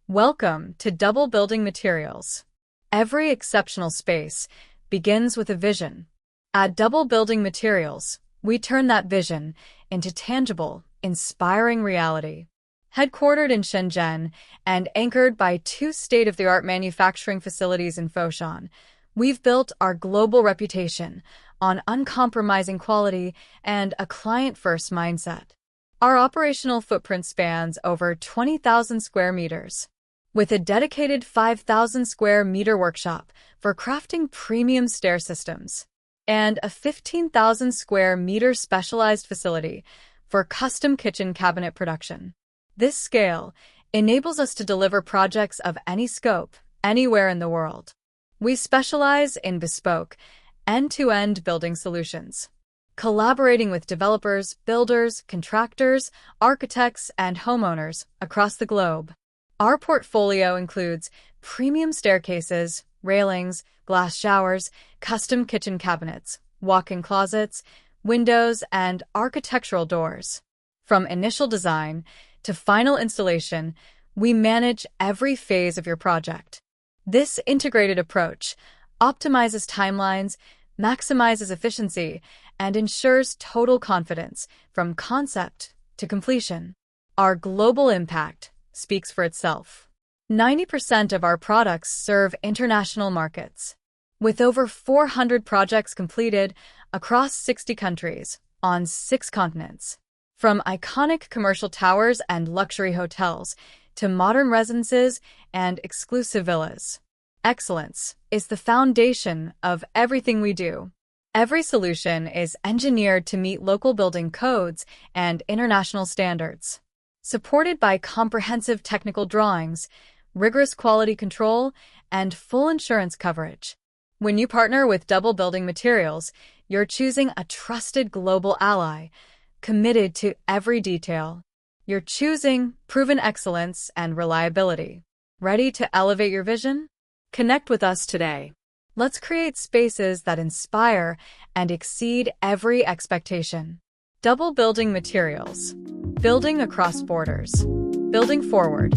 Welcome to Double Building Materials. Every exceptional space begins with a vision. At Double Building Materials, we turn that vision into tangible, inspiring reality. Headquartered in Shenzhen and anchored by two state-of-the-art manufacturing facilities in Foshan, we've built our global reputation on uncompromising quality and a client-first mindset. Our operational footprint spans over 20,000 square meters, with a dedicated 5,000 square meter workshop for crafting premium stair systems, and a 15,000 square meter specialized facility for custom kitchen cabinet production. This scale enables us to deliver projects of any scope, anywhere in the world. We specialize in bespoke, end-to-end building solutions, collaborating with developers, builders, contractors, architects, and homeowners across the globe. Our portfolio includes premium staircases, railings, glass showers, custom kitchen cabinets, walk-in closets, windows, and architectural doors. From initial design to final installation, we manage every phase of your project. This integrated approach optimizes timelines, maximizes efficiency, and ensures total confidence from concept to completion. Our global impact speaks for itself. 90% of our products serve international markets, with over 400 projects completed across 60 countries on 6 continents. From iconic commercial towers and luxury hotels to modern residences and exclusive villas, excellence is the foundation of everything we do. Every solution is engineered to meet local building codes and international standards, supported by comprehensive technical drawings, rigorous quality control, and full insurance coverage. When you partner with Double Building Materials, you're choosing a trusted global ally, committed to every detail. You're choosing proven excellence and reliability. Ready to elevate your vision? Connect with us today. Let's create spaces that inspire and exceed every expectation. Double Building Materials. Building across borders. Building forward.